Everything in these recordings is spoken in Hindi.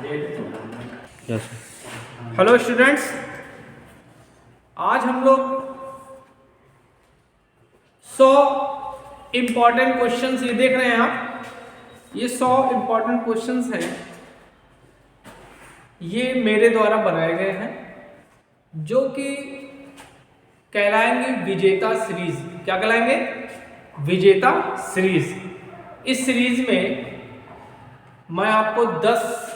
हेलो स्टूडेंट्स, आज हम लोग 100 इम्पॉर्टेंट क्वेश्चंस ये देख रहे हैं आप। ये 100 इम्पॉर्टेंट क्वेश्चंस हैं, ये मेरे द्वारा बनाए गए हैं, जो कि कहलाएंगे विजेता सीरीज। क्या कहलाएंगे? विजेता सीरीज। इस सीरीज में मैं आपको 10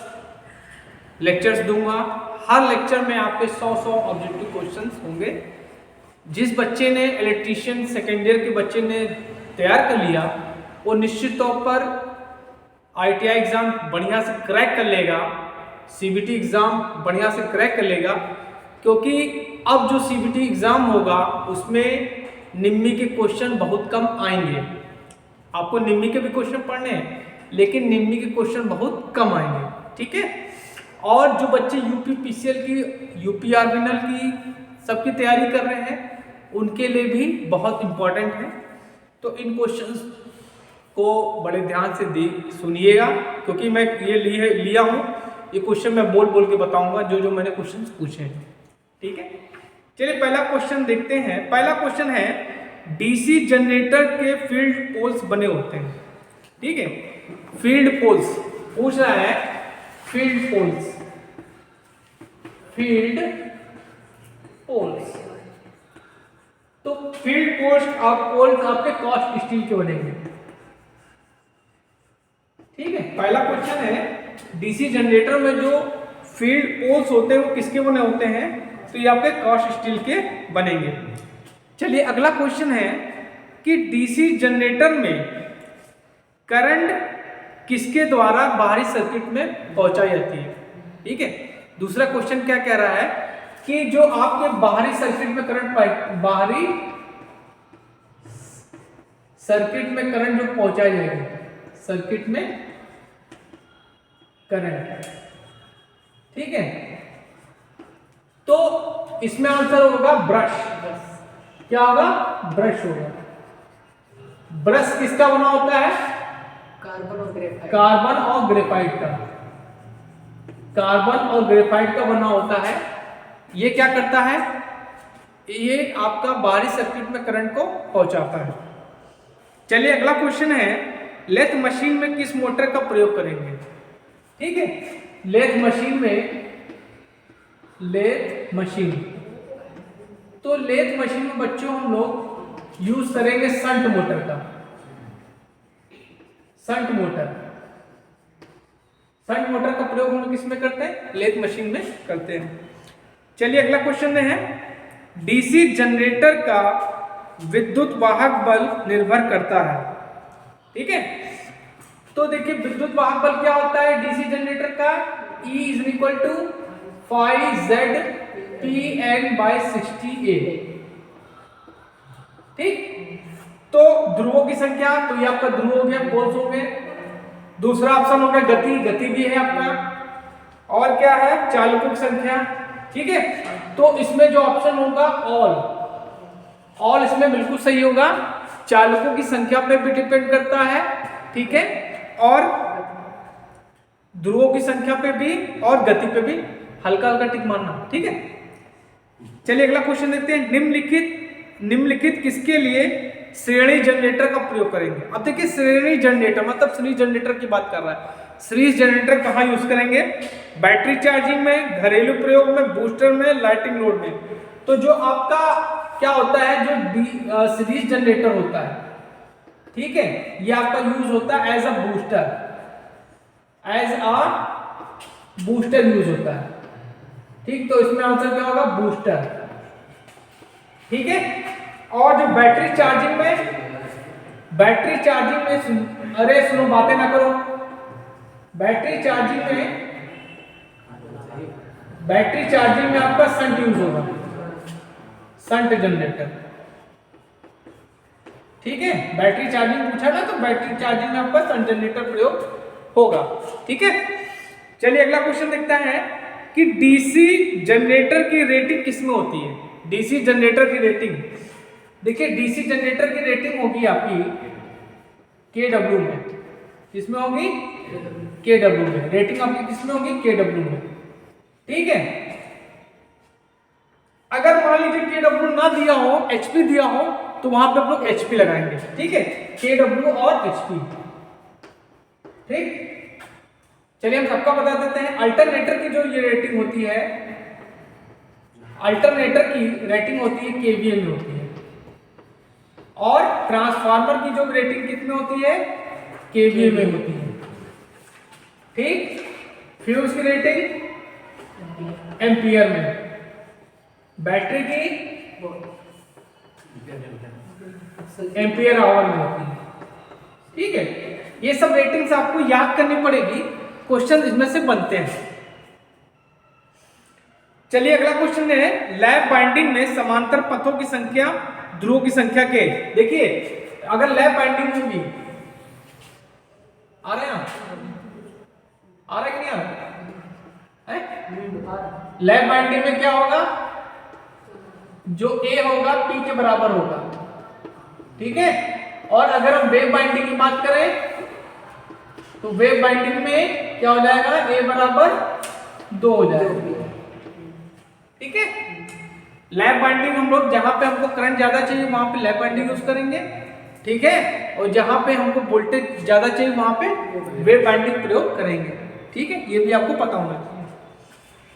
लेक्चर्स दूंगा। हर लेक्चर में आपके 100 ऑब्जेक्टिव क्वेश्चंस होंगे। जिस बच्चे ने इलेक्ट्रीशियन सेकेंड ईयर के बच्चे ने तैयार कर लिया, वो निश्चित तौर पर ITI एग्ज़ाम बढ़िया से क्रैक कर लेगा, CBT एग्ज़ाम बढ़िया से क्रैक कर लेगा, क्योंकि अब जो CBT एग्ज़ाम होगा उसमें निम्मी के क्वेश्चन बहुत कम आएंगे। आपको निम्मी के भी क्वेश्चन पढ़ने हैं, लेकिन निम्मी के क्वेश्चन बहुत कम आएंगे, ठीक है। और जो बच्चे UPPCL की, UPRVNL की सबकी तैयारी कर रहे हैं, उनके लिए भी बहुत इम्पोर्टेंट है। तो इन क्वेश्चंस को बड़े ध्यान से सुनिएगा, क्योंकि मैं ये लिया हूँ, ये क्वेश्चन मैं बोल बोल के बताऊंगा जो मैंने क्वेश्चंस पूछे हैं, ठीक है। चलिए पहला क्वेश्चन देखते हैं। पहला क्वेश्चन है, DC जनरेटर के फील्ड पोल्स बने होते हैं, ठीक है। फील्ड पोल्स पूछ रहा है, फील्ड पोल्स, फील्ड पोल्स। तो फील्ड पोल्स आपके कास्ट स्टील के बनेंगे, ठीक है। पहला क्वेश्चन है, DC जनरेटर में जो फील्ड पोल्स होते हैं वो किसके बने होते हैं? तो ये आपके कास्ट स्टील के बनेंगे। चलिए अगला क्वेश्चन है कि DC जनरेटर में करंट किसके द्वारा बाहरी सर्किट में पहुंचाई जाती है, ठीक है। दूसरा क्वेश्चन क्या कह रहा है कि जो आपके बाहरी सर्किट में करंट, बाहरी सर्किट में करंट जो पहुंचाई जाएगी, सर्किट में करंट, ठीक है। तो इसमें आंसर होगा ब्रश। क्या होगा? ब्रश होगा। ब्रश किसका बना होता है? कार्बन और ग्रेफाइट। कार्बन और ग्रेफाइट का, कार्बन और ग्रेफाइट का बना होता है। ये क्या करता है? ये आपका बाहरी सर्किट में करंट को पहुंचाता है। चलिए अगला क्वेश्चन है, लेथ मशीन में किस मोटर का प्रयोग करेंगे, ठीक है। लेथ मशीन में, लेथ मशीन, तो लेथ मशीन में बच्चों हम लोग यूज करेंगे शंट मोटर का, शंट मोटर। शंट मोटर का प्रयोग हम लोग किसमें करते हैं? लेथ मशीन में करते हैं। चलिए अगला क्वेश्चन है, DC जनरेटर का विद्युत वाहक बल निर्भर करता है, ठीक है। तो देखिए विद्युत वाहक बल क्या होता है DC जनरेटर का? E = 5ZPN/60A, ठीक। तो ध्रुवों की संख्या, तो ये आपका ध्रुव हो गया, पोल्स हो गए। दूसरा ऑप्शन हो गया गति, गति भी है आपका। और क्या है? चालकों की संख्या, ठीक है। तो इसमें जो ऑप्शन होगा ऑल इसमें बिल्कुल सही होगा। चालकों की संख्या पे भी डिपेंड करता है, ठीक है, और ध्रुवों की संख्या पे भी और गति पे भी हल्का हल्का टिक मारना, ठीक है। चलिए अगला क्वेश्चन देखते हैं, निम्नलिखित किसके लिए श्रेणी जनरेटर का प्रयोग करेंगे? अब देखिए श्रेणी जनरेटर मतलब सीरीज जनरेटर की बात कर रहा है। सीरीज जनरेटर कहाँ यूज करेंगे? बैटरी चार्जिंग में, घरेलू प्रयोग में, बूस्टर में, लाइटिंग लोड में। तो जो आपका क्या होता है, जो सीरीज जनरेटर होता है, ठीक है, ये आपका यूज होता है एज अ बूस्टर यूज होता है, ठीक। तो इसमें आंसर क्या होगा? बूस्टर, ठीक है। और जो बैटरी चार्जिंग में, अरे सुनो, बातें ना करो। बैटरी चार्जिंग में आपका शंट यूज होगा, शंट जनरेटर, ठीक है। बैटरी चार्जिंग पूछा ना, तो बैटरी चार्जिंग में आपका शंट जनरेटर प्रयोग होगा, ठीक है। चलिए अगला क्वेश्चन देखता है कि DC जनरेटर की रेटिंग किसमें होती है? DC जनरेटर की रेटिंग, देखिए DC जनरेटर की रेटिंग होगी आपकी KW में। किसमें होगी? KW में, रेटिंग आपकी किस में होगी? KW में। ठीक है, अगर मान लीजिए KW ना दिया हो, HP दिया हो, तो वहां पे हम लोग HP लगाएंगे। ठीक है, KW और HP। ठीक, चलिए हम सबका बता देते हैं। अल्टरनेटर की जो ये रेटिंग होती है, अल्टरनेटर की रेटिंग होती है KVA में होती है, और ट्रांसफार्मर की जो रेटिंग कितनी होती है? KVA में होती है। ठीक, फिर उसकी रेटिंग एम्पियर में, बैटरी की एम्पियर आवर में होती है। ठीक है, ये सब रेटिंग्स आपको याद करनी पड़ेगी, क्वेश्चन इसमें से बनते हैं। चलिए अगला क्वेश्चन है, लैप बाइंडिंग में समांतर पथों की संख्या ध्रुवों की संख्या के। देखिए अगर लैप बाइंडिंग होगी, आ रहे हैं आ रहे कि नहीं आ रहे? लैप बाइंडिंग में क्या होगा? जो A होगा P के बराबर होगा। ठीक है, और अगर हम वेव बाइंडिंग की बात करें तो वेव बाइंडिंग में क्या हो जाएगा? A बराबर 2 हो जाएगा। ठीक है, लैप बाइंडिंग हम लोग जहां पे हमको करंट ज्यादा चाहिए वहां पे लैप बाइंडिंग यूज करेंगे। ठीक है, और जहां पे हमको वोल्टेज ज्यादा चाहिए वहां पे वेव बाइंडिंग प्रयोग करेंगे। ठीक है, ये भी आपको पता होना चाहिए।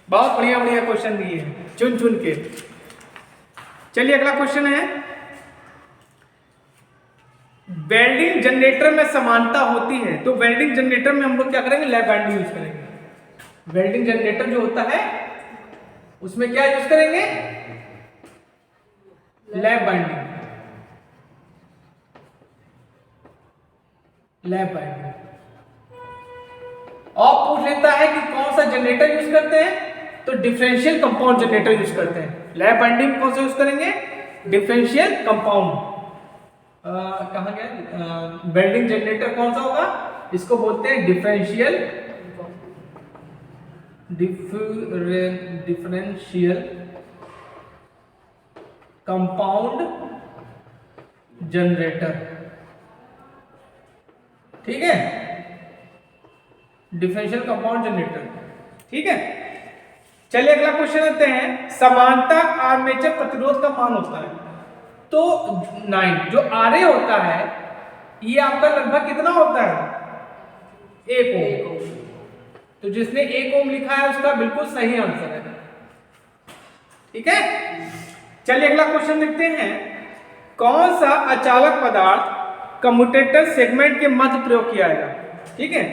बहुत बढ़िया बढ़िया क्वेश्चन दिए हैं चुन चुन के। चलिए अगला क्वेश्चन है, वेल्डिंग जनरेटर में समानता होती है, तो वेल्डिंग जनरेटर में हम लोग क्या करेंगे? लैप बाइंडिंग यूज करेंगे। वेल्डिंग जनरेटर जो होता है उसमें क्या यूज करेंगे? Lap binding. Lap binding. और पूछ लेता है कि कौन सा जनरेटर यूज करते हैं, तो डिफरेंशियल कंपाउंड जनरेटर यूज करते हैं। लैप बाइंडिंग कौन सा यूज करेंगे? Differential compound. कहां गया? वेल्डिंग जनरेटर कौन सा होगा? इसको बोलते हैं डिफरेंशियल कंपाउंड जनरेटर। ठीक है, डिफरेंशियल कंपाउंड जनरेटर। ठीक है, चलिए अगला क्वेश्चन लेते हैं, समानता आर्मेचर प्रतिरोध का मान होता है, तो 9 जो RA होता है ये आपका लगभग कितना होता है? 1 ओम। तो जिसने 1 ओम लिखा है उसका बिल्कुल सही आंसर है। ठीक है, चलिए अगला क्वेश्चन देखते हैं, कौन सा अचालक पदार्थ कम्यूटेटर सेगमेंट के मध्य प्रयोग किया जाएगा? ठीक है,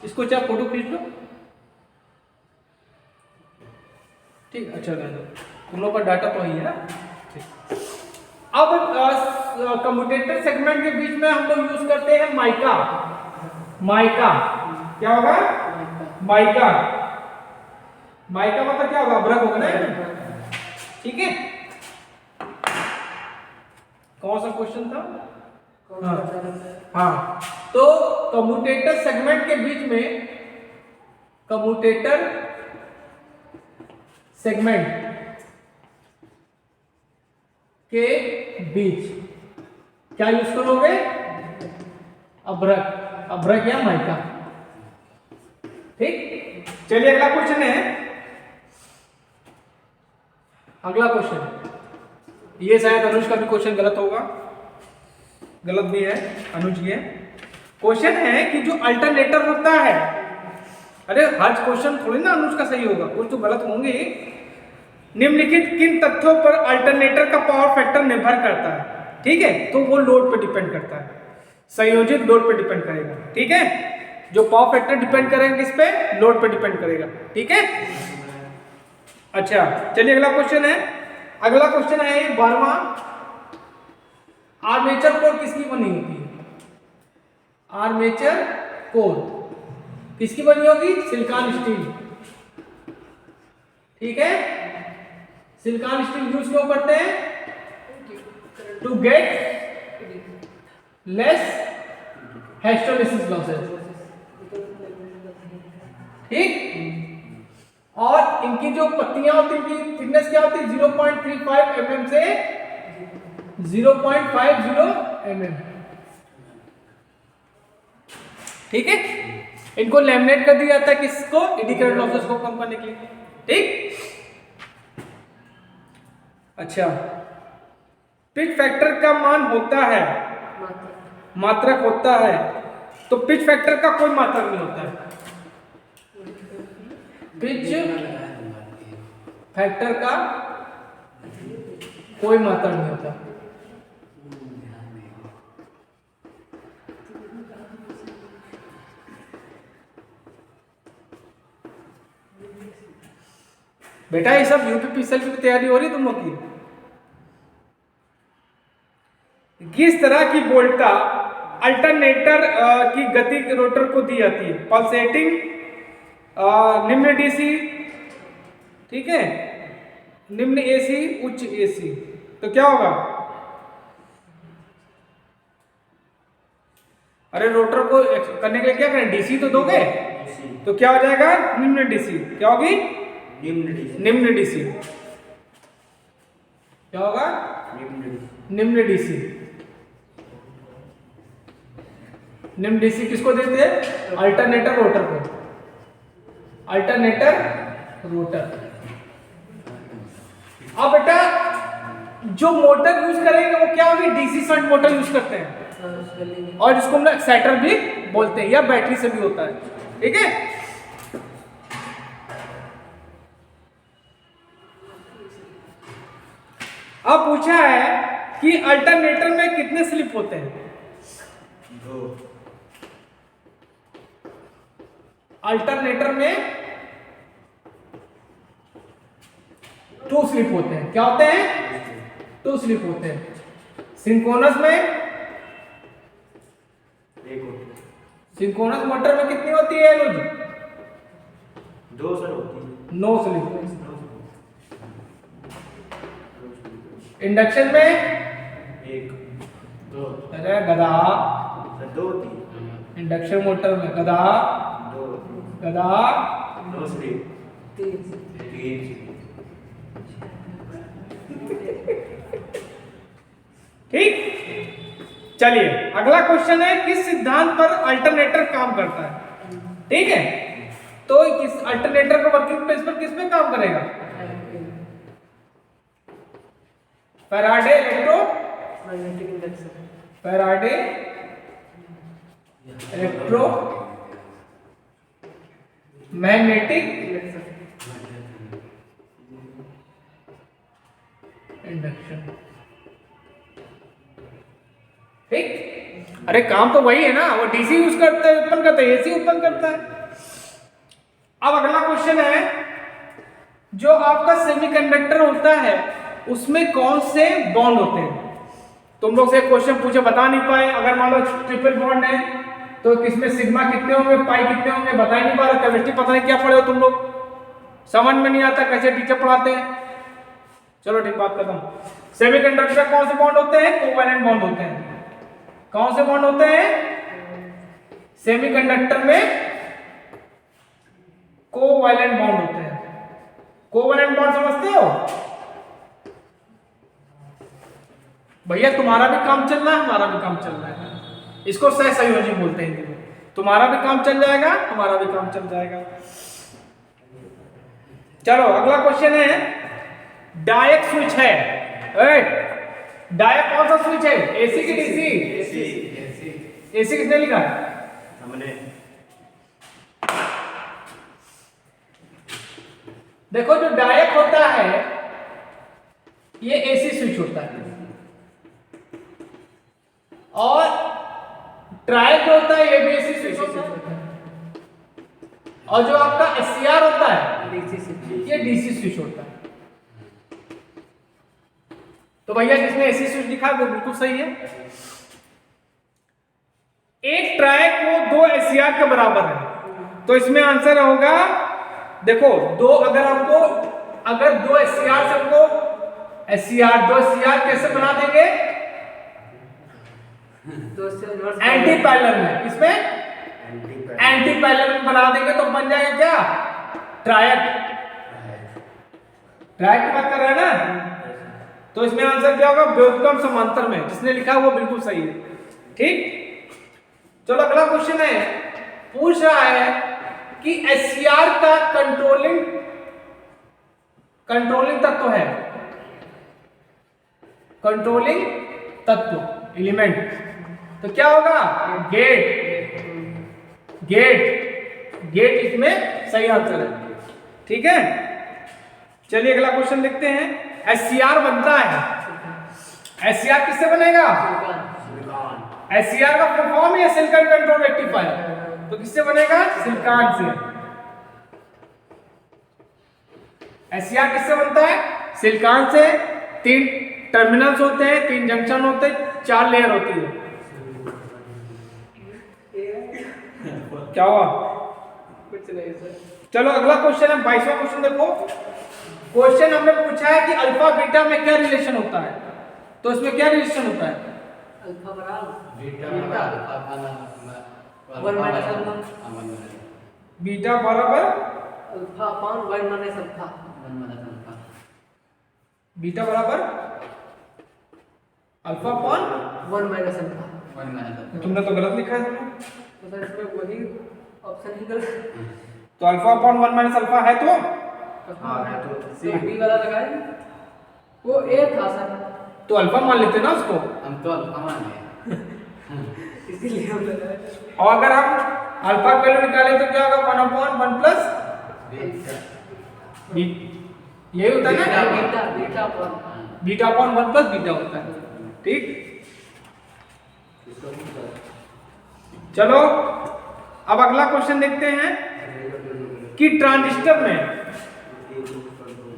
इसको चाहे फोटो खींच लो। ठीक, अच्छा तुम लोग का डाटा तो ही है ना। अब कम्यूटेटर सेगमेंट के बीच में हम लोग यूज करते हैं माइका। माइका क्या होगा? माइका। माइका मतलब क्या होगा? अभ्रक होगा ना। ठीक है, कौन सा क्वेश्चन था? हाँ, तो कम्यूटेटर सेगमेंट के बीच में, कम्यूटेटर सेगमेंट के बीच क्या यूज करोगे? अभ्रक। अभ्रक या माइका। ठीक, चलिए अगला क्वेश्चन है, अगला क्वेश्चन ये शायद अनुज का भी क्वेश्चन गलत होगा, गलत भी है अनुज ये। क्वेश्चन है कि जो अल्टरनेटर होता है, अरे हर क्वेश्चन थोड़ी ना अनुज का सही होगा, कुछ तो गलत होंगे। निम्नलिखित किन तथ्यों पर अल्टरनेटर का पावर फैक्टर निर्भर करता है? ठीक है, तो वो लोड पर डिपेंड करता है, संयोजित लोड पर डिपेंड करेगा। ठीक है, जो पावर फैक्टर डिपेंड करेगा किस पे? लोड पर डिपेंड करेगा। ठीक है, अच्छा चलिए अगला क्वेश्चन है, अगला क्वेश्चन है 12वां, आर्मेचर कोर किसकी बनी होती है? आर्मेचर कोर किसकी बनी होगी? Silicon steel. ठीक है, सिलिकॉन स्टील यूज क्यों करते हैं? To get less hysteresis losses. ठीक, और इनकी जो पत्तियां होती है, इनकी थिकनेस क्या होती है? 0.35 mm से 0.50 mm। ठीक है, इनको लैमिनेट कर दिया जाता है किसको, एडी करंट लॉसेस को कम करने के लिए। ठीक, अच्छा, पिच फैक्टर का मान होता है, मात्रक होता है, तो पिच फैक्टर का कोई मात्रक नहीं होता है। पिच फैक्टर का कोई मात्रक नहीं होता। बेटा ये सब यूपीपीएसएल की तैयारी हो रही है तुम लोग की। किस तरह की वोल्टा अल्टरनेटर की गति रोटर को दी जाती है, पल्सेटिंग, निम्न डीसी, ठीक है, निम्न एसी, उच्च एसी, तो क्या होगा? अरे रोटर को करने के लिए क्या करें, डीसी तो दोगे, तो क्या हो जाएगा, निम्न डीसी, क्या होगी, निम्न डीसी, क्या होगा, निम्न डीसी। निम्न डीसी किसको देते हैं, अल्टरनेटर रोटर को, अल्टरनेटर रोटर। अब बेटा जो मोटर यूज करेंगे वो क्या होगी, डीसी शंट मोटर यूज करते हैं, और जिसको हम लोग एक्साइटर भी बोलते हैं, या बैटरी से भी होता है। ठीक है, अब पूछा है कि अल्टरनेटर में कितने स्लिप होते हैं, 2। अल्टरनेटर में 2 स्लिप होते हैं। क्या होते हैं, 2 स्लिप होते हैं। सिंक्रोनस में 1 होती है। सिंक्रोनस मोटर में कितनी होती है अनुज, 2 सर होती है। 9 स्लिप। इंडक्शन में 1 2 अरे गधा, सर 2 होती है। इंडक्शन मोटर में गधा 2 गधा 2 स्लिप 3। ठीक, चलिए अगला क्वेश्चन है, किस सिद्धांत पर अल्टरनेटर काम करता है। ठीक है, तो किस अल्टरनेटर का वर्किंग प्रिंसिपल किस पे काम करेगा, Faraday Faraday electro magnetic induction. ठीक, अरे काम तो वही है ना, वो डीसी यूज करते हैं, उत्पन्न करते हैं, एसी उत्पन्न करता है। अब अगला क्वेश्चन है, जो आपका सेमीकंडक्टर होता है उसमें कौन से बॉन्ड होते हैं। तुम लोग से क्वेश्चन पूछे बता नहीं पाए, अगर मान लो ट्रिपल बॉन्ड है तो किसमें सिग्मा कितने होंगे, पाई कितने होंगे, बता ही नहीं पा रहे। केमिस्ट्री पता नहीं क्या पढ़े हो तुम लोग, समझ में नहीं आता कैसे टीचर पढ़ाते हैं। चलो ठीक, बात खत्म। सेमीकंडक्टर कौन से बॉन्ड होते हैं, कोवैलेंट बॉन्ड होते हैं। कौन से बॉन्ड होते हैं, सेमीकंडक्टर में कोवैलेंट बॉन्ड होते हैं। कोवैलेंट बॉन्ड समझते हो भैया, तुम्हारा भी काम चल रहा है, हमारा भी काम चल रहा है, इसको सहसंयोजी बोलते हैं हिंदी में। तुम्हारा भी काम चल जाएगा, हमारा भी काम चल जाएगा। चलो अगला क्वेश्चन है, डायक स्विच है, डायक कौन सा स्विच है, एसी की डीसी, एसी किसने लिखा है, हमने। देखो जो डायक होता है ये एसी स्विच होता है, और ट्रायक जो होता है ये भी एसी स्विच होता है, और जो आपका एससीआर होता है ये डीसी स्विच होता है। तो भैया जिसने एसी स्विच लिखा है वो बिल्कुल सही है। एक ट्रायक वो 2 एससीआर के बराबर है, तो इसमें आंसर होगा, देखो दो, अगर आपको अगर 2 एससीआर से हमको एससीआर 2 एससीआर कैसे बना देंगे, एंटी पैरेलल में, इसमें एंटी पैरेलल में बना देंगे तो बन जाएगा क्या, ट्रायक। ट्रायक की बात कर रहे हैं ना, तो इसमें आंसर क्या होगा, व्युत्क्रम समांतर में, जिसने लिखा है वो बिल्कुल सही है। ठीक, चलो अगला क्वेश्चन है, पूछ रहा है कि SCR का कंट्रोलिंग तत्व है, कंट्रोलिंग तत्व एलिमेंट, तो क्या होगा? गेट इसमें सही आंसर है। ठीक है, चलिए अगला क्वेश्चन देखते हैं। SCR बनता है, SCR किससे बनेगा? SCR का फुल फॉर्म है सिलिकॉन कंट्रोल रेक्टिफायर, तो किससे बनेगा? सिलिकॉन से। SCR किससे बनता है? सिलिकॉन से। 3 टर्मिनल्स होते हैं, 3 जंक्शन होते हैं, 4 लेयर होती है। क्या हुआ? कुछ नहीं सर। चलो अगला क्वेश्चन है 22वां क्वेश्चन। देखो क्वेश्चन हमने पूछा है कि अल्फा बीटा में क्या रिलेशन होता है, तो इसमें क्या रिलेशन होता है? अल्फा बराबर beta one minus alpha, beta बराबर alpha upon one minus alpha, beta बराबर alpha upon, one minus alpha. तुमने तो गलत लिखा है। तो सर इसमें वही ऑप्शन ही गलत। तो अल्फा अपॉन 1 माइनस अल्फा है तो हाँ है तो तो बी वाला लगाए, वो ए था सर, तो अल्फा मान लेते ना उसको। हम तो अल्फा मान लिए। इसीलिए हम लगाए। और अगर हम अल्फा का वैल्यू निकाले तो क्या होगा? 1 अपॉन 1 प्लस बी, यही होता है ना, beta beta upon beta upon 1 plus beta होता है। ठीक, चलो अब अगला क्वेश्चन देखते हैं कि ट्रांजिस्टर में,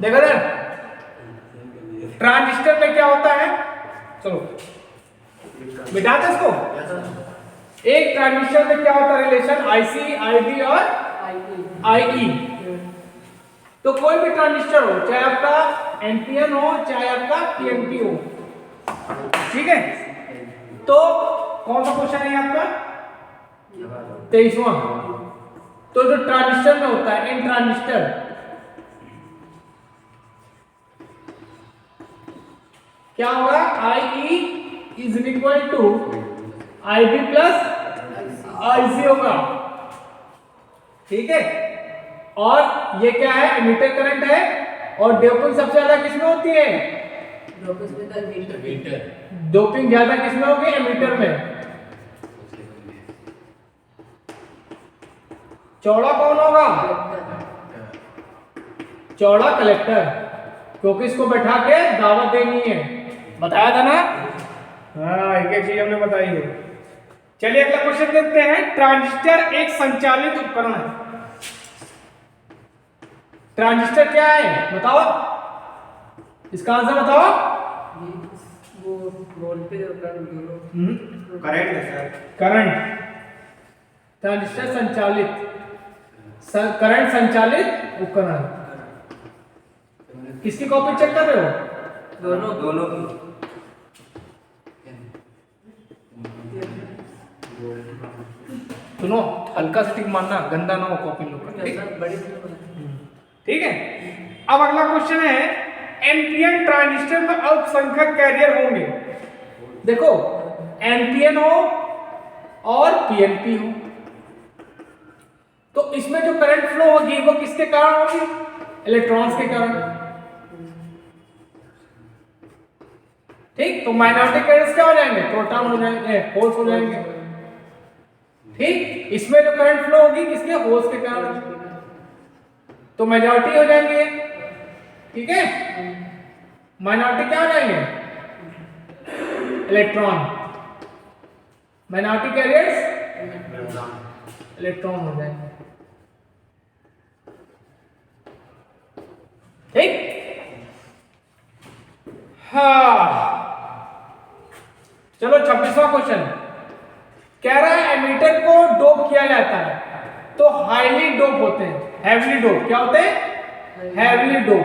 देखो ना ट्रांजिस्टर में क्या होता है। चलो बिठाते इसको। एक ट्रांजिस्टर में क्या होता है रिलेशन? IC, ID और IE। तो कोई भी ट्रांजिस्टर हो, चाहे आपका NPN हो चाहे आपका PNP हो, ठीक है। तो कौन सा क्वेश्चन है आपका? 23वां। तो जो ट्रांजिस्टर में होता है, इन ट्रांजिस्टर क्या होगा? IE is equal to IB plus IC होगा। ठीक है, और ये क्या है? एमिटर करंट है। और डोपिंग सबसे ज्यादा किसमें होती है? डोपिंग ज्यादा किसमें होगी? एमिटर में। चौड़ा कौन होगा? चौड़ा कलेक्टर, क्योंकि इसको बैठा के दावत देनी है। बताया था ना? हाँ, एक चीज हमने बताई है। चलिए अगला क्वेश्चन देखते हैं। ट्रांजिस्टर एक संचालित उपकरण है। ट्रांजिस्टर क्या है बताओ, इसका आंसर बताओ। वो वोल्टेज और करंट दोनों। करेक्ट है सर। करंट, ट्रांजिस्टर संचालित, करंट संचालित उपकरण। किसकी कॉपी चेक कर रहे हो? दोनों की। सुनो, हल्का से टिक मारना, गंदा ना हो कॉपी लोग। ठीक है, अब अगला क्वेश्चन है एनपीएन ट्रांजिस्टर में अल्पसंख्यक कैरियर होंगे। देखो एनपीएन हो और पीएनपी हो, तो इसमें जो करंट फ्लो होगी वो किसके कारण होगी? इलेक्ट्रॉन्स के कारण। ठीक, तो माइनॉरिटी कैरियर्स क्या हो जाएंगे? प्रोटॉन हो जाएंगे, होल्स हो जाएंगे। ठीक, इसमें जो करंट फ्लो होगी किसके? होल्स के कारण, तो मेजॉरिटी हो जाएंगे। ठीक है, माइनॉरिटी क्या हो जाएंगे? इलेक्ट्रॉन। माइनॉरिटी कैरियर्स इलेक्ट्रॉन हो जाएंगे। ठीक, हाँ चलो 26वां क्वेश्चन कह रहा है एमीटर को डोप किया जाता है, तो हाईली डोप होते हैं, हैवीली डोप। क्या होते हैं? Heavily dope.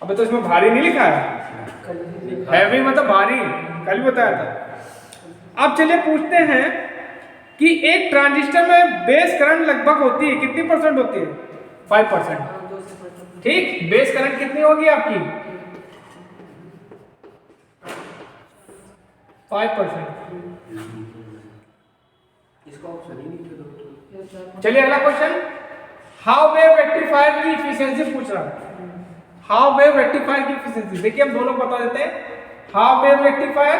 अबे तो इसमें भारी नहीं लिखा है, हैवी मतलब भारी, कल बताया था। अब चलिए पूछते हैं कि एक ट्रांजिस्टर में बेस करंट लगभग होती है, कितनी परसेंट होती है? 5%। ठीक, बेस करंट कितनी होगी आपकी? 5%। इसका ऑप्शन ही नहीं था। चलिए अगला क्वेश्चन, हाउ वेव रेक्टिफायर की इफिशियंसी पूछ रहा है। हाउ वेव रेक्टिफायर की इफिशियंसी देखिए हम दोनों बता देते हैं। How wave rectifier,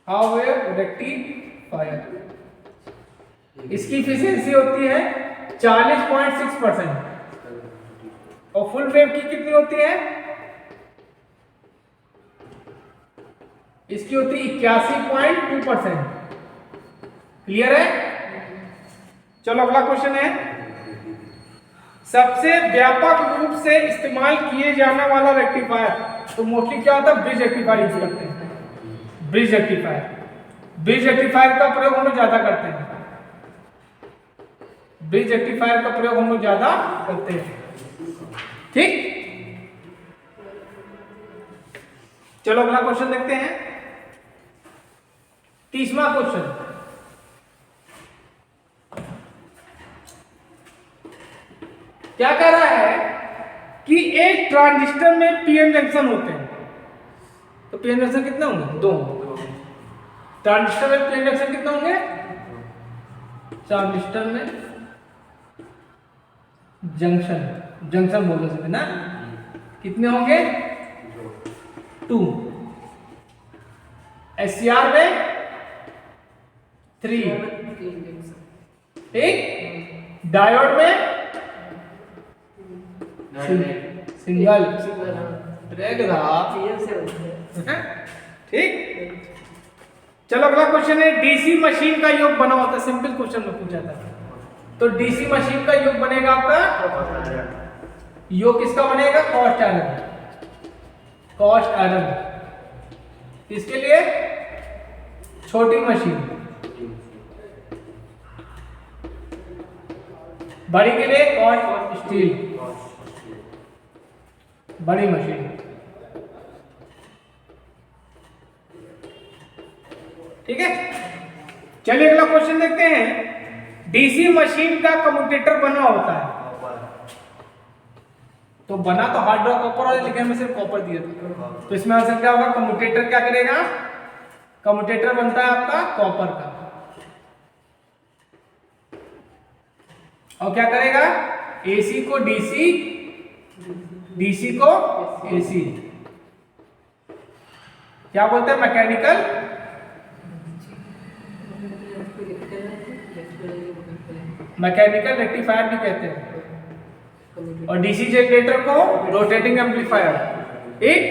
how wave rectifier, इसकी इफिशियंसी होती है 40.6% और फुल वेव की कितनी होती है, इसकी होती है 81.2%। क्लियर है। चलो अगला क्वेश्चन है, सबसे व्यापक रूप से इस्तेमाल किए जाने वाला रेक्टिफायर, तो मोस्टली क्या होता है, ब्रिज रेक्टिफायर यूज करते हैं। ब्रिज रेक्टिफायर, ब्रिज रेक्टिफायर का प्रयोग हम लोग ज्यादा करते हैं। ब्रिज रेक्टिफायर का प्रयोग हम लोग ज्यादा करते हैं। ठीक, चलो अगला क्वेश्चन देखते हैं। 30वां क्वेश्चन, क्या कह रहा है कि एक ट्रांजिस्टर में पीएन जंक्शन होते हैं। तो पीएन जंक्शन कितने होंगे, 2। ट्रांजिस्टर में पीएन जंक्शन कितने होंगे, ट्रांजिस्टर में जंक्शन बोल सकते ना, कितने होंगे, 2। एससीआर में 3, ठीक। डायोड में सिंगल, ठीक। चलो अगला क्वेश्चन है, डीसी मशीन का योग बना होता है। सिंपल क्वेश्चन में पूछा था। तो डीसी मशीन का योग बनेगा आपका, योग किसका बनेगा, कॉस्ट आयरन। कॉस्ट आयरन इसके लिए छोटी मशीन, बड़ी के लिए कॉस्ट स्टील, बड़ी मशीन। ठीक है, चलिए अगला क्वेश्चन देखते हैं। डीसी मशीन का कम्यूटेटर बना होता है, तो बना तो हार्ड रॉक कॉपर वाले, लेकिन हमें सिर्फ कॉपर दिया था। तो इसमें आंसर क्या होगा, कम्यूटेटर क्या करेगा, कम्यूटेटर बनता है आपका कॉपर का, और क्या करेगा, एसी को डीसी, डीसी को एसी, क्या बोलते हैं, मैकेनिकल, मैकेनिकल रेक्टिफायर भी कहते हैं, और डीसी जनरेटर को रोटेटिंग एम्पलीफायर। एक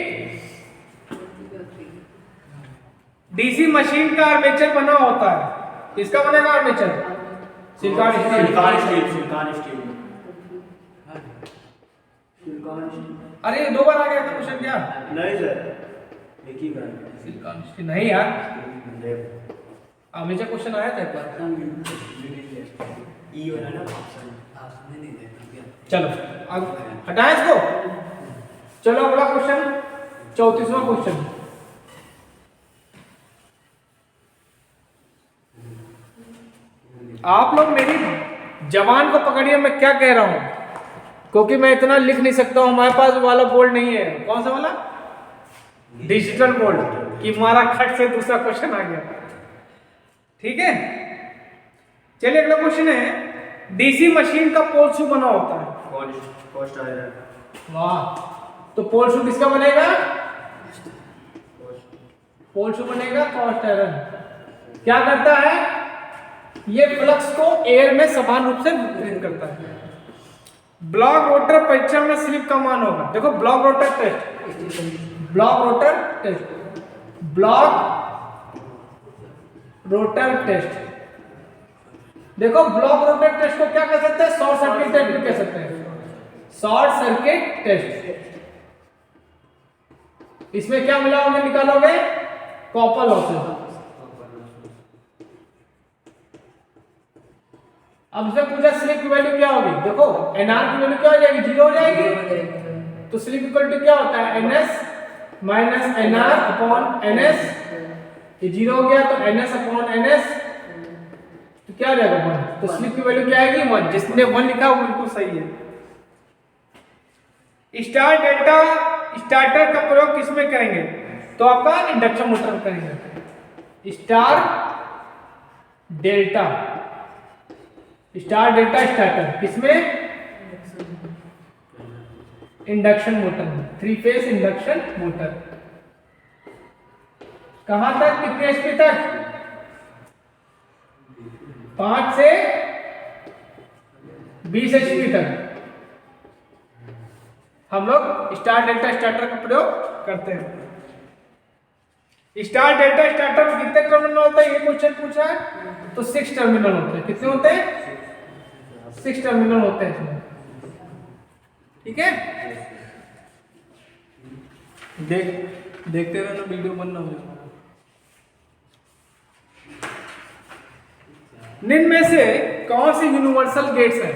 डीसी मशीन का आर्मेचर बना होता है, किसका बनेगा आर्मेचर, सिलिकॉन स्टील। अरे 2 बार आ गया था क्वेश्चन, क्या नहीं सर, एक ही बार। सिलिकॉन स्टील नहीं यार, आर्मेचर क्वेश्चन आया था एक बार। ई वाला ना, चलो हटाएं इसको। चलो अगला क्वेश्चन, 34वां क्वेश्चन, आप लोग मेरी जबान को पकड़िए, मैं क्या कह रहा हूं, क्योंकि मैं इतना लिख नहीं सकता हूं। हमारे पास वाला बोर्ड नहीं है। कौन सा वाला, डिजिटल बोर्ड, कि मारा खट से दूसरा क्वेश्चन आ गया। ठीक है, चलिए अगला क्वेश्चन है, डीसी मशीन का पोल शू बना होता है, कॉस्ट आयरन। वाह, तो पोल शू किसका बनेगा, पोल शू बनेगा कॉस्ट आयरन। क्या करता है, ये फ्लक्स को एयर में समान रूप से वितरित करता है। ब्लॉक रोटर परीक्षण में स्लिप का मान होगा, देखो block rotor test, block rotor test, block rotor test. देखो ब्लॉक रोटर टेस्ट को क्या कह सकते हैं, शॉर्ट सर्किट टेस्ट भी कह सकते हैं, शॉर्ट सर्किट टेस्ट। इसमें क्या मिलाओगे, निकालोगे कॉपर लॉसेस। अब इसमें पूछा स्लिप की वैल्यू क्या होगी, देखो एनआर की वैल्यू क्या हो जाएगी, 0 हो जाएगी। तो स्लिप इक्वल टू क्या होता है, NS minus NR upon NS. ये 0 हो गया तो एनएस अपॉन एनएस, तो क्या आ जाएगा 1। तो स्लिप की वैल्यू क्या आएगी 1। जिसने 1 लिखा वो बिल्कुल सही है। स्टार डेल्टा स्टार्टर का प्रयोग किसमें करेंगे, तो आपका इंडक्शन मोटर में करेंगे। Star delta, star delta starter, किसमें? इंडक्शन मोटर में, 3 फेज इंडक्शन मोटर। कहां तक, कितने एचपी तक? 5 से 20 एचपी तक हम लोग स्टार डेल्टा स्टार्टर का प्रयोग करते हैं। स्टार डेल्टा स्टार्टर में कितने टर्मिनल होते हैं, ये क्वेश्चन पूछा है, तो 6 टर्मिनल होते हैं। कितने होते हैं? 6 टर्मिनल होते हैं इसमें, ठीक है। देखते रहना, वीडियो बनना हो। निम्न में से कौन से यूनिवर्सल गेट्स हैं?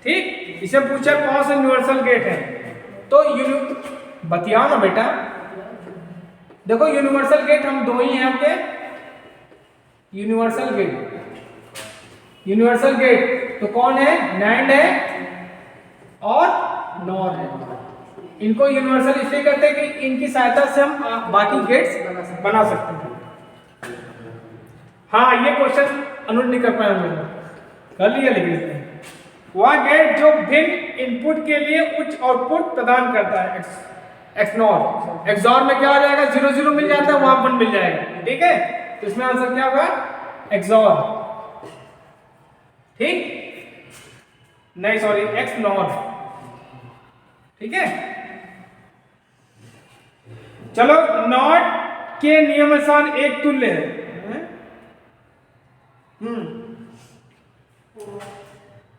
ठीक, इसे पूछा कौन सा यूनिवर्सल गेट है, तो बतियाओ ना बेटा। देखो यूनिवर्सल गेट हम 2 ही हैं आपके। यूनिवर्सल गेट तो कौन है? नैंड है और नॉर है। इनको यूनिवर्सल इसलिए कहते हैं कि इनकी सहायता से हम बाकी गेट्स बना सकते हैं। हाँ, ये क्वेश्चन अनुज नहीं कर पाए होंगे, कर लिया। लेकिन वह गेट जो भिन्न इनपुट के लिए उच्च आउटपुट प्रदान करता है, एक्सनॉर। एक्सॉर में क्या हो जाएगा? 0 0 मिल जाता है, वहां 1 मिल जाएगा, ठीक है। तो इसमें आंसर क्या होगा? एक्सॉर, ठीक, नहीं सॉरी, एक्सनॉर, ठीक है। चलो, नॉट के नियमानुसार एक तुल्य है।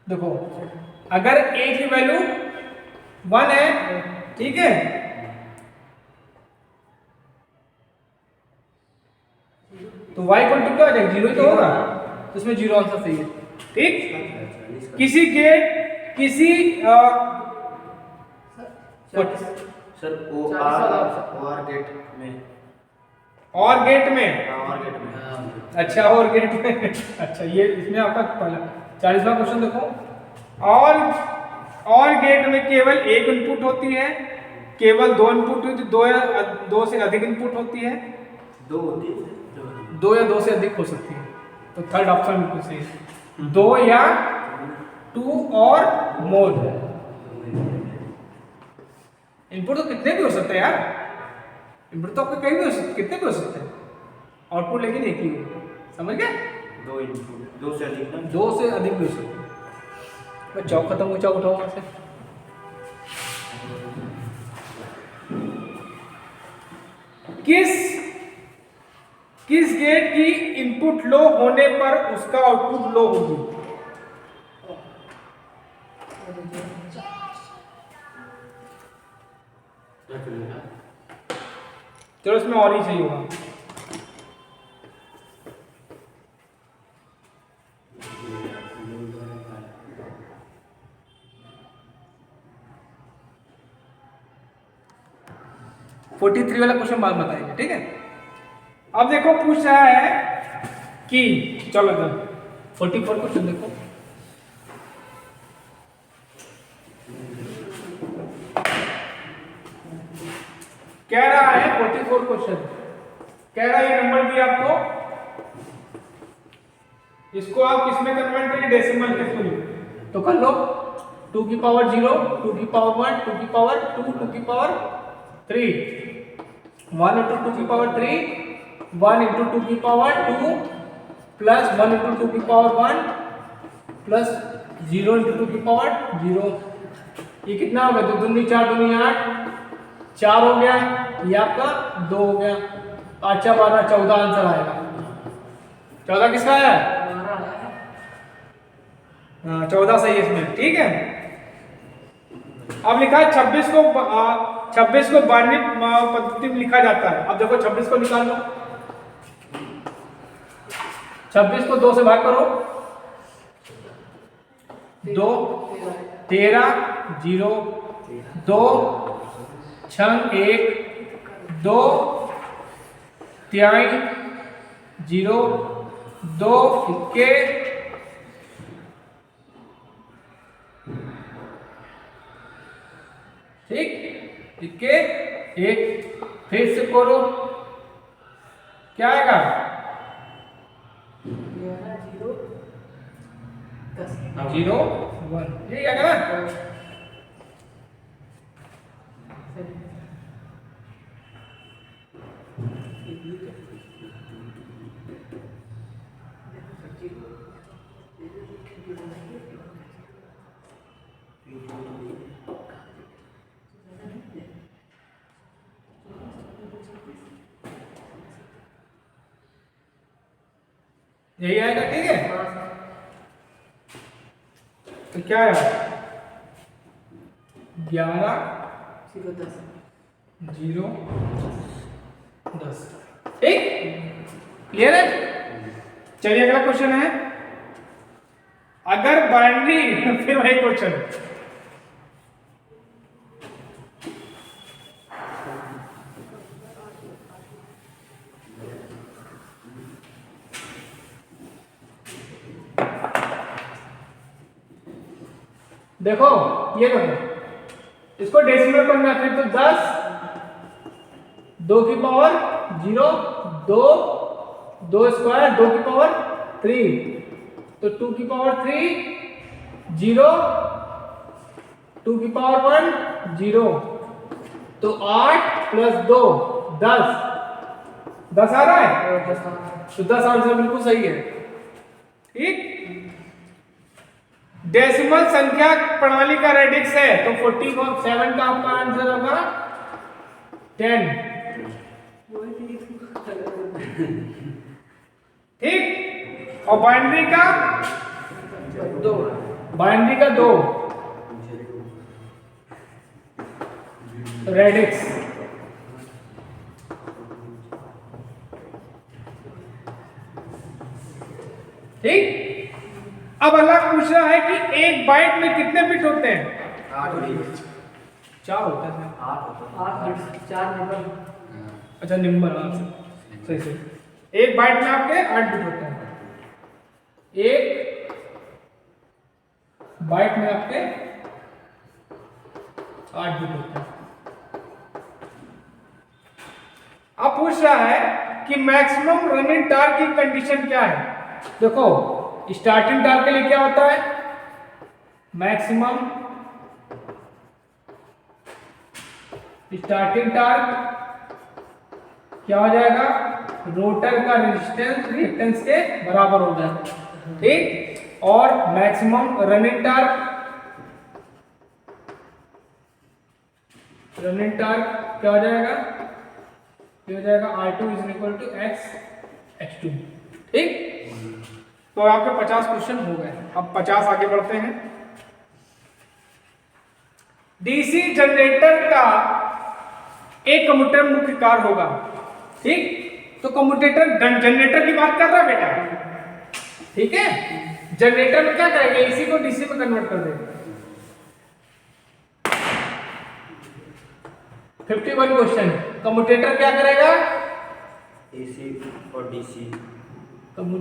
देखो, अगर a की वैल्यू 1 है, ठीक है, तो y इक्वल टू क्या हो जाएगा? 0 ही तो होगा, तो इसमें 0 आंसर सही है, ठीक। किसी गेट, किसी सर OR गेट में, और गेट में, OR गेट में, अच्छा, और गेट में अच्छा, ये इसमें आपका पहला 40वां क्वेश्चन देखो। और गेट में केवल एक इनपुट होती है, केवल 2 इनपुट होती है, 2 से अधिक इनपुट होती है, 2 होती है, 2 या 2 से अधिक हो सकती है, तो थर्ड ऑप्शन बिल्कुल सही है। 2 या 2 और मोर। इनपुट तो कितने भी हो सकते हैं यार, इनपुट तो आपके कहीं भी हो सकते, कितने भी हो सकते हैं, आउटपुट लेकिन एक ही हो, समझ गए? 2 इनपुट, 2 से अधिक, 2 से अधिक भी हो सकते हैं। मैं चौक खत्म हो, चौक उठाओ वहां से। किस गेट की इनपुट लो होने पर उसका आउटपुट लो होगी? चलो, इसमें और ही सही होगा। फोर्टी 43 वाला क्वेश्चन बाद बताएंगे, ठीक है। अब देखो, पूछ रहा है कि, चलो 44 क्वेश्चन देखो। कह रहा है 44 क्वेश्चन, कह रहा है ये नंबर दिया आपको, इसको आप किसमें कन्वर्ट करेंगे? डेसिमल के थ्रू, तो कर लो। 2 की पावर 0, 2 की पावर 1, 2 की पावर 2, 2 की पावर 3, 1 into 2 की पावर 3, 1 into 2 की पावर 2 प्लस 1 into 2 की पावर 1 प्लस 0 into 2 की पावर 0। ये कितना हो गया? 2 दूनी 4, दूनी 8, 4 हो गया, ये आपका 2 हो गया, 8 12 14 आंसर आएगा। 14 किसका है? हाँ, 14 सही है इसमें, ठीक है। अब लिखा है 26 को बाइनरी पद्धति में लिखा जाता है। अब देखो 26 को निकाल लो, 26 को 2 से भाग करो, 2 13 0 2 6 1 2 3 0 2 21 ठीक, 1 फिर से करो, क्या आएगा? 10 0 1 यही आएगा ना। यही आएगा, ठीक है। तो क्या है 11 0 10, ठीक, क्लियर है। चलिए अगला क्वेश्चन है, अगर बाइनरी फिर वही क्वेश्चन, देखो ये देखो, इसको डेसिमल करना है फिर तो 10 2 की पावर 0 2 2 स्क्वायर 2 की पावर 3, तो 2 की पावर 3 0 2 की पावर 1 0, तो 8 प्लस 2 10 10 आ रहा है, तो 10 आंसर बिल्कुल सही है, ठीक। डेसिमल संख्या प्रणाली का रेडिक्स है, तो 47 का आपका आंसर होगा 10, ठीक। और बाइनरी का 2 रेडिक्स, ठीक। अब अगला पूछ रहा है कि एक बाइट में कितने बिट होते हैं? 8 बिट, 4 होता है। 8 होता है। 8 4 नंबर। अच्छा नंबर, सही सही, एक बाइट में आपके 8 बिट होते हैं, एक बाइट में आपके 8 बिट होते हैं। अब पूछ रहा है कि मैक्सिमम रनिंग टार की कंडीशन क्या है। देखो स्टार्टिंग टार के लिए क्या होता है, मैक्सिमम स्टार्टिंग टार क्या हो जाएगा, रोटर का रेजिस्टेंस रिएक्टेंस के बराबर हो जाएगा, ठीक। और मैक्सिमम रनिंग टार्क क्या हो जाएगा, ये हो जाएगा R2 = X2, ठीक। तो आपके 50 क्वेश्चन हो गए, अब 50 आगे बढ़ते हैं। डीसी जनरेटर का एक कम्यूटेटर मुख्य कार्य होगा, ठीक। तो कम्यूटेटर जनरेटर की बात कर रहा है बेटा, ठीक है। जनरेटर में क्या करेगा, एसी को डीसी में कन्वर्ट कर देगा। 51 क्वेश्चन, कम्यूटेटर क्या करेगा, एसी और डीसी